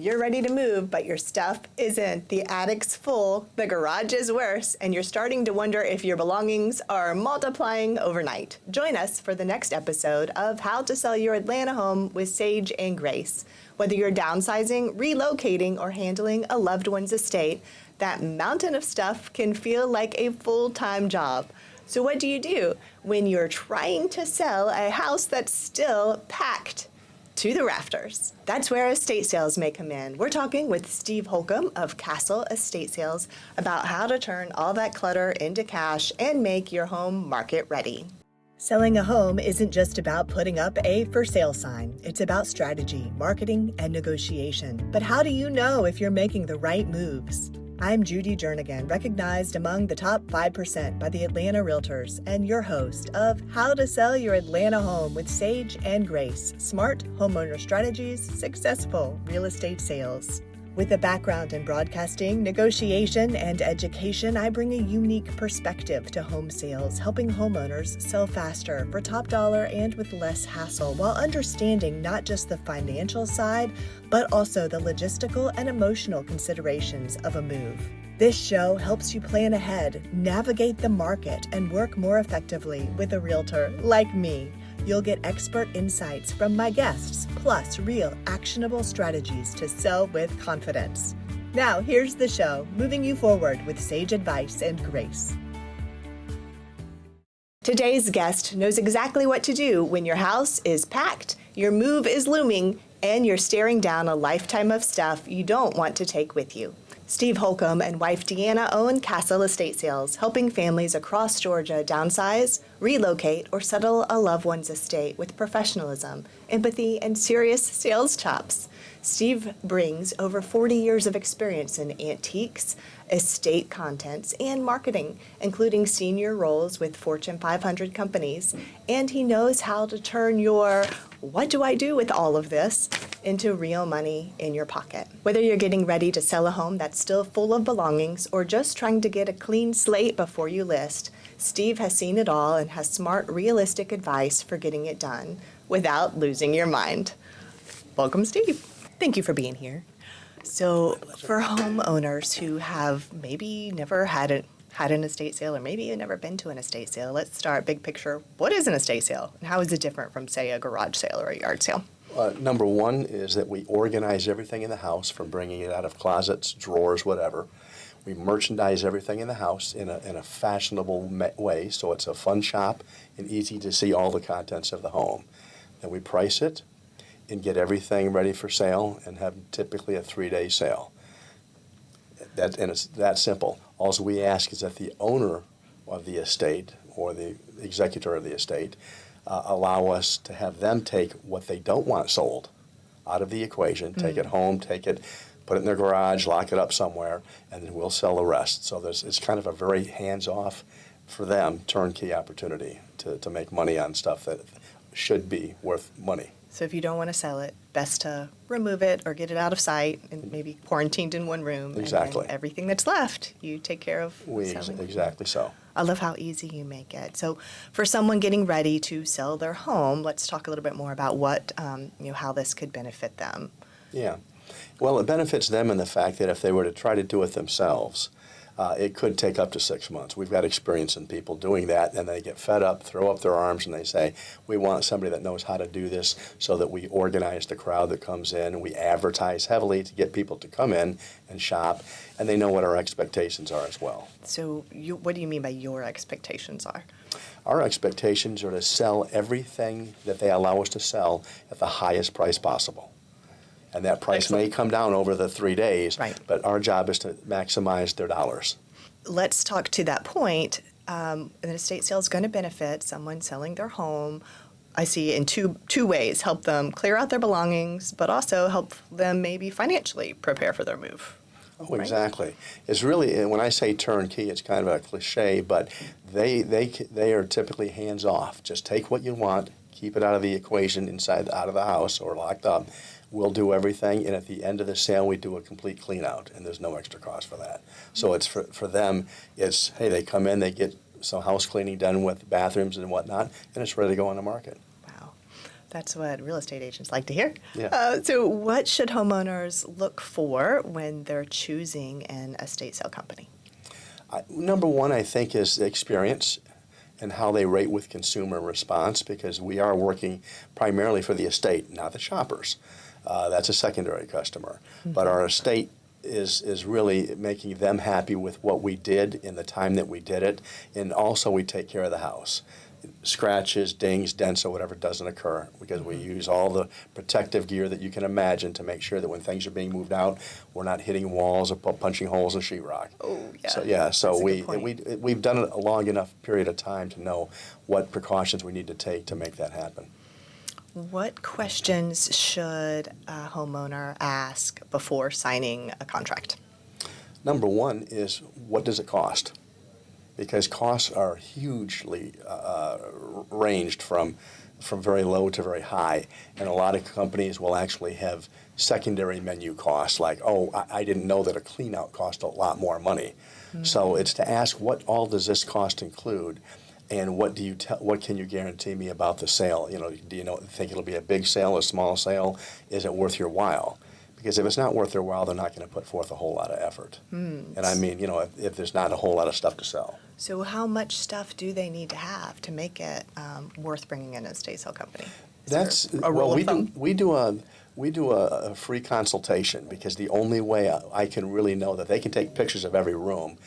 You're ready to move, but your stuff isn't. The attic's full, the garage is worse, and you're starting to wonder if your belongings are multiplying overnight. Join us for the next episode of How to Sell Your Atlanta Home with Sage and Grace. Whether you're downsizing, relocating, or handling a loved one's estate, that mountain of stuff can feel like a full-time job. So what do you do when you're trying to sell a house that's still packed to the rafters? That's where estate sales may come in. We're talking with Steve Holcombe of Castle Estate Sales about how to turn all that clutter into cash and make your home market ready. Selling a home isn't just about putting up a for sale sign. It's about strategy, marketing, and negotiation. But how do you know if you're making the right moves? I'm Judy Jernigan, recognized among the top 5% by the Atlanta Realtors, and your host of How to Sell Your Atlanta Home with Sage and Grace, Smart Homeowner Strategies, Successful Real Estate Sales. With a background in broadcasting, negotiation, and education, I bring a unique perspective to home sales, helping homeowners sell faster, for top dollar, and with less hassle, while understanding not just the financial side, but also the logistical and emotional considerations of a move. This show helps you plan ahead, navigate the market, and work more effectively with a realtor like me. You'll get expert insights from my guests, plus real actionable strategies to sell with confidence. Now, here's the show, moving you forward with sage advice and grace. Today's guest knows exactly what to do when your house is packed, your move is looming, and you're staring down a lifetime of stuff you don't want to take with you. Steve Holcombe and wife Deanna own Castle Estate Sales, helping families across Georgia downsize, relocate, or settle a loved one's estate with professionalism, empathy, and serious sales chops. Steve brings over 40 years of experience in antiques, estate contents, and marketing, including senior roles with Fortune 500 companies, and he knows how to turn your "what do I do with all of this?" into real money in your pocket. Whether you're getting ready to sell a home that's still full of belongings or just trying to get a clean slate before you list, Steve has seen it all and has smart, realistic advice for getting it done without losing your mind. Welcome, Steve. Thank you for being here. So for homeowners who have maybe never had an estate sale, or maybe you've never been to an estate sale, let's start big picture. What is an estate sale, and how is it different from, say, a garage sale or a yard sale? Number one is that we organize everything in the house, from bringing it out of closets, drawers, whatever. We merchandise everything in the house in a fashionable way, so it's a fun shop and easy to see all the contents of the home. Then we price it and get everything ready for sale and have typically a 3-day sale. And it's that simple. All we ask is that the owner of the estate or the executor of the estate allow us to have them take what they don't want sold out of the equation, take it home, put it in their garage, lock it up somewhere, and then we'll sell the rest. So it's kind of a very hands-off for them, turnkey opportunity to make money on stuff that should be worth money. So if you don't want to sell it, best to remove it or get it out of sight and maybe quarantined in one room. Exactly. And then everything that's left, you take care of selling. Exactly so. I love how easy you make it. So for someone getting ready to sell their home, let's talk a little bit more about what, how this could benefit them. Yeah. Well, it benefits them in the fact that if they were to try to do it themselves, it could take up to 6 months. We've got experience in people doing that, and they get fed up, throw up their arms, and they say, we want somebody that knows how to do this, so that we organize the crowd that comes in, and we advertise heavily to get people to come in and shop, and they know what our expectations are as well. So what do you mean by your expectations are? Our expectations are to sell everything that they allow us to sell at the highest price possible. And that price may come down over the 3 days, right, but our job is to maximize their dollars. Let's talk to that point. An estate sale is going to benefit someone selling their home, I see, in two ways. Help them clear out their belongings, but also help them maybe financially prepare for their move. Oh, right? Exactly. It's really, when I say turnkey, it's kind of a cliche, but they are typically hands-off. Just take what you want, keep it out of the equation out of the house or locked up. We'll do everything, and at the end of the sale, we do a complete clean-out, and there's no extra cost for that. So it's for them, it's, hey, they come in, they get some house cleaning done with bathrooms and whatnot, and it's ready to go on the market. Wow. That's what real estate agents like to hear. Yeah. So what should homeowners look for when they're choosing an estate sale company? Number one, I think, is experience and how they rate with consumer response, because we are working primarily for the estate, not the shoppers. That's a secondary customer. But our estate is really making them happy with what we did in the time that we did it, and also we take care of the house. Scratches, dings, dents, or whatever doesn't occur, because we use all the protective gear that you can imagine to make sure that when things are being moved out, we're not hitting walls or punching holes in sheetrock. Oh, yeah. So yeah, so That's a good point. we've done it a long enough period of time to know what precautions we need to take to make that happen. What questions should a homeowner ask before signing a contract? Number one is, what does it cost? Because costs are hugely ranged from very low to very high. And a lot of companies will actually have secondary menu costs, like, oh, I didn't know that a clean out cost a lot more money. So it's to ask, what all does this cost include? And what can you guarantee me about the sale? Do you think it'll be a big sale, a small sale? Is it worth your while? Because if it's not worth their while, they're not going to put forth a whole lot of effort. And I mean, if there's not a whole lot of stuff to sell. So how much stuff do they need to have to make it worth bringing in a estate sale company? Is there a rule of thumb? We do a free consultation, because the only way I can really know that they can take pictures of every room,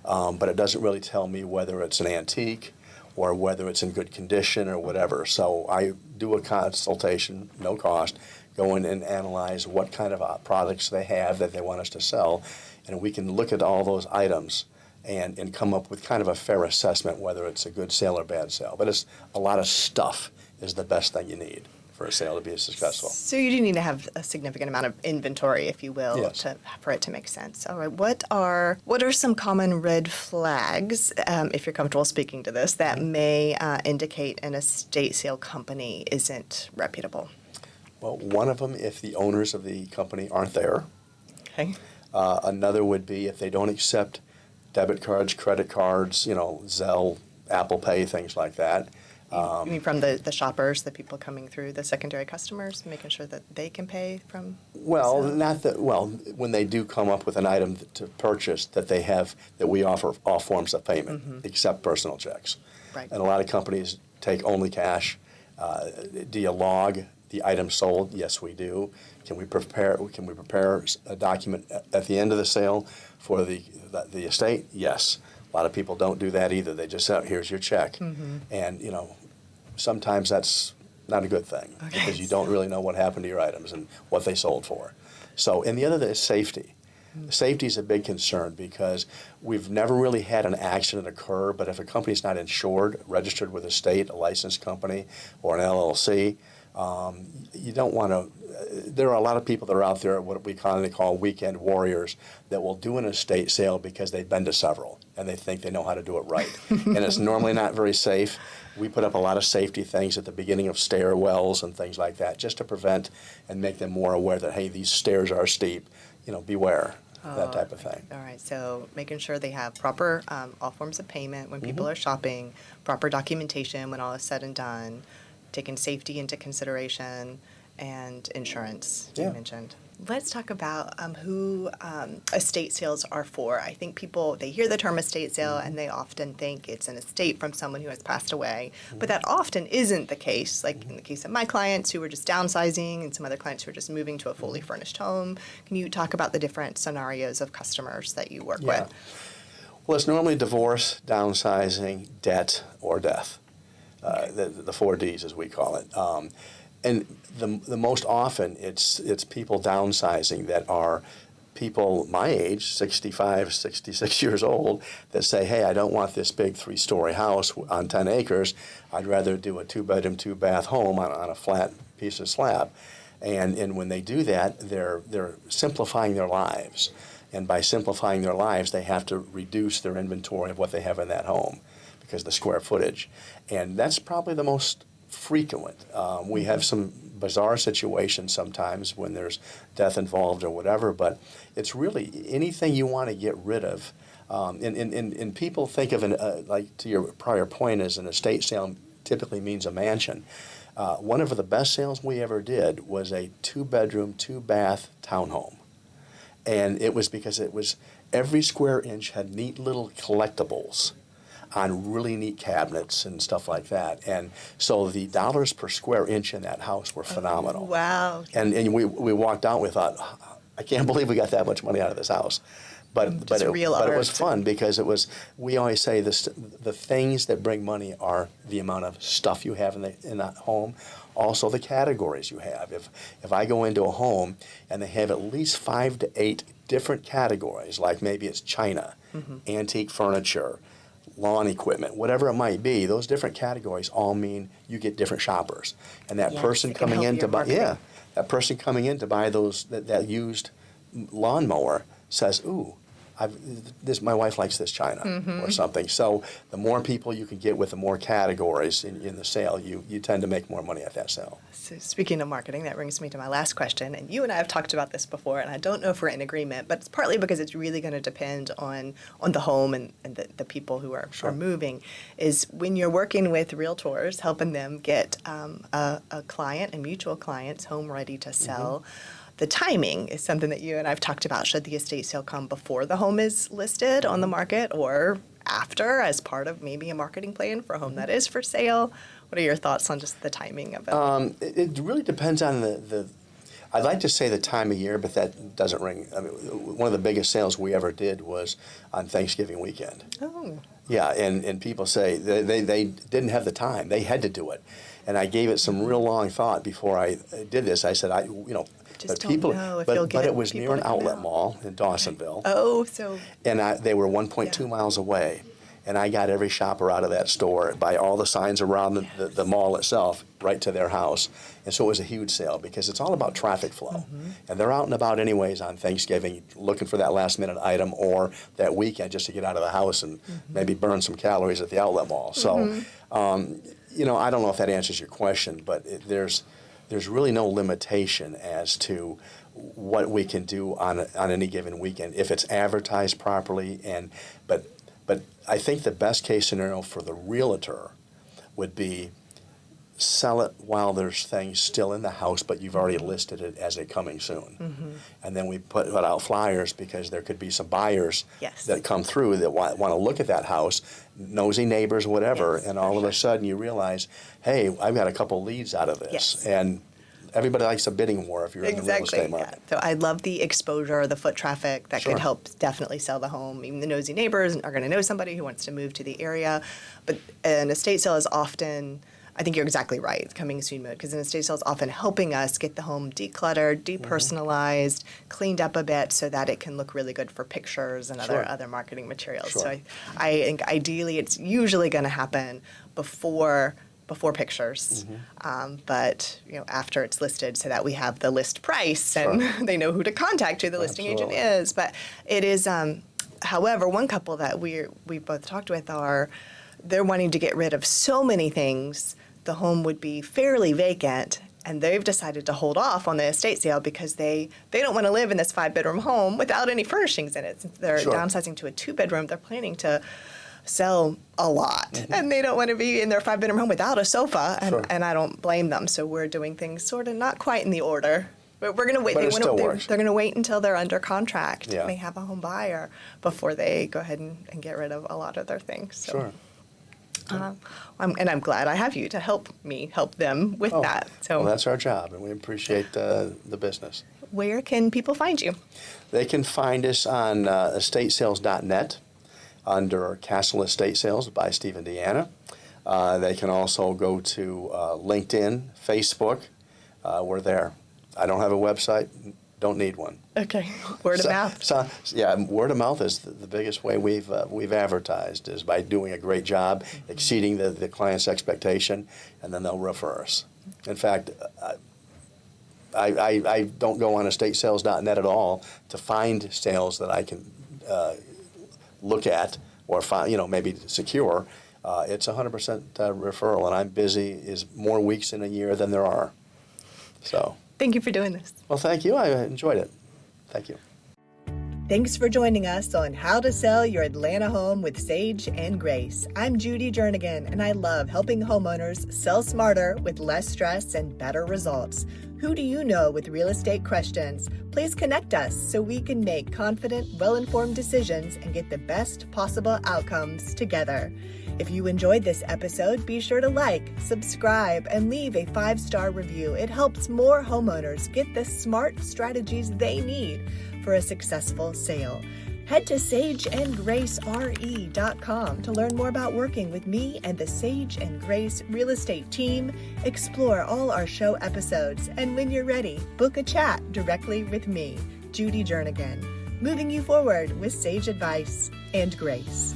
but it doesn't really tell me whether it's an antique or whether it's in good condition or whatever. So I do a consultation, no cost, go in and analyze what kind of products they have that they want us to sell, and we can look at all those items and come up with kind of a fair assessment whether it's a good sale or bad sale. But it's a lot of stuff is the best thing you need for a sale to be successful. So you do need to have a significant amount of inventory, if you will, Yes. for it to make sense. All right. What are some common red flags, if you're comfortable speaking to this, that may indicate an estate sale company isn't reputable? Well, one of them, if the owners of the company aren't there. Okay. Another would be if they don't accept debit cards, credit cards, Zelle, Apple Pay, things like that. You mean from the shoppers, the people coming through, the secondary customers, making sure that they can pay from? Well, Zelle? when they do come up with an item to purchase, that we offer all forms of payment except personal checks. Right. And a lot of companies take only cash. Do you log the item sold? Yes, we do. Can we prepare a document at the end of the sale for the estate? Yes. A lot of people don't do that either. They just say, here's your check. And, sometimes that's not a good thing, because you don't really know what happened to your items and what they sold for. So, and the other is safety. Safety is a big concern, because we've never really had an accident occur, but if a company's not insured, registered with a state, a licensed company, or an LLC, you don't want to. There are a lot of people that are out there, what we commonly call weekend warriors, that will do an estate sale because they've been to several and they think they know how to do it right. And it's normally not very safe. We put up a lot of safety things at the beginning of stairwells and things like that, just to prevent and make them more aware that, hey, these stairs are steep, beware, that type of thing. All right, so making sure they have proper all forms of payment when people are shopping, proper documentation when all is said and done, taking safety into consideration, and insurance, you mentioned. Let's talk about who estate sales are for. I think people, they hear the term estate sale and they often think it's an estate from someone who has passed away, but that often isn't the case. Like in the case of my clients who were just downsizing and some other clients who are just moving to a fully furnished home. Can you talk about the different scenarios of customers that you work with? Well, it's normally divorce, downsizing, debt, or death. The 4 Ds, as we call it. And the most often, it's people downsizing that are people my age, 65, 66 years old, that say, hey, I don't want this big 3-story house on 10 acres. I'd rather do a 2-bedroom, 2-bath home on a flat piece of slab. And when they do that, they're simplifying their lives. And by simplifying their lives, they have to reduce their inventory of what they have in that home, because of the square footage. And that's probably the most frequent. We have some bizarre situations sometimes when there's death involved or whatever, but it's really anything you want to get rid of. And people think of like to your prior point, as an estate sale typically means a mansion. One of the best sales we ever did was a 2-bedroom, 2-bath townhome. And it was because every square inch had neat little collectibles on really neat cabinets and stuff like that. And so the dollars per square inch in that house were phenomenal. Oh, wow. And we walked out, we thought, I can't believe we got that much money out of this house. But it was fun because we always say the things that bring money are the amount of stuff you have in that home, also the categories you have. If I go into a home and they have at least 5 to 8 different categories, like maybe it's china, antique furniture, lawn equipment, whatever it might be, those different categories all mean you get different shoppers. And that person coming in to buy, that person coming in to buy that used lawnmower says, ooh, my wife likes this china or something. So the more people you can get with the more categories in the sale, you tend to make more money at that sale. So speaking of marketing, that brings me to my last question. And you and I have talked about this before, and I don't know if we're in agreement, but it's partly because it's really going to depend on the home and the people who are moving, is when you're working with realtors, helping them get a client, a mutual client's home ready to sell. The timing is something that you and I've talked about. Should the estate sale come before the home is listed on the market or after as part of maybe a marketing plan for a home that is for sale? What are your thoughts on just the timing of it? It really depends on I'd like to say the time of year, but that doesn't ring. I mean, one of the biggest sales we ever did was on Thanksgiving weekend. Oh. Yeah, and people say they didn't have the time. They had to do it. And I gave it some real long thought before I did this. I said, Just don't know if you'll get but it was near an outlet out. mall in Dawsonville. Oh, so. And they were 1.2 miles away. And I got every shopper out of that store by all the signs around the mall itself right to their house. And so it was a huge sale because it's all about traffic flow. And they're out and about anyways on Thanksgiving looking for that last minute item or that weekend just to get out of the house and maybe burn some calories at the outlet mall. So, I don't know if that answers your question, but there's really no limitation as to what we can do on any given weekend if it's advertised properly. But I think the best case scenario for the realtor would be sell it while there's things still in the house, but you've already listed it as a coming soon. And then we put out flyers because there could be some buyers that come through that want to look at that house, nosy neighbors, whatever, and all of a sudden you realize, hey, I've got a couple leads out of this. And everybody likes a bidding war if you're in the real estate market. So I love the exposure, the foot traffic that could help definitely sell the home. Even the nosy neighbors are going to know somebody who wants to move to the area. But an estate sale is often, I think you're exactly right, coming soon mode, because an estate sale is often helping us get the home decluttered, depersonalized, cleaned up a bit so that it can look really good for pictures and other marketing materials. So I think ideally it's usually going to happen before pictures, but after it's listed, so that we have the list price and they know who to contact, who the listing agent is. But it is, however, one couple that we both talked with they're wanting to get rid of so many things. The home would be fairly vacant, and they've decided to hold off on the estate sale because they don't want to live in this 5-bedroom home without any furnishings in it. Since they're downsizing to a 2-bedroom, they're planning to sell a lot, and they don't want to be in their 5-bedroom home without a sofa, and I don't blame them. So we're doing things sort of not quite in the order, but we're going to wait. They're going to wait until they're under contract and they have a home buyer before they go ahead and get rid of a lot of their things. So. I'm glad I have you to help them with that. So that's our job, and we appreciate the business. Where can people find you? They can find us on estatesales.net. under Castle Estate Sales by Steve and Deanna. They can also go to LinkedIn, Facebook. We're there. I don't have a website. Don't need one. Okay. Word of mouth. Word of mouth is the biggest way we've advertised, is by doing a great job, exceeding the client's expectation, and then they'll refer us. In fact, I don't go on estatesales.net at all to find sales that I can look at or find, maybe secure. It's 100% referral, and I'm busy is more weeks in a year than there are. So. Thank you for doing this. Well, thank you. I enjoyed it. Thank you. Thanks for joining us on How to Sell Your Atlanta Home with Sage and Grace. I'm Judy Jernigan, and I love helping homeowners sell smarter with less stress and better results. Who do you know with real estate questions? Please connect us so we can make confident, well-informed decisions and get the best possible outcomes together. If you enjoyed this episode, be sure to like, subscribe, and leave a 5-star review. It helps more homeowners get the smart strategies they need for a successful sale. Head to sageandgracere.com to learn more about working with me and the Sage and Grace real estate team. Explore all our show episodes, and when you're ready, book a chat directly with me, Judy Jernigan, moving you forward with sage advice and grace.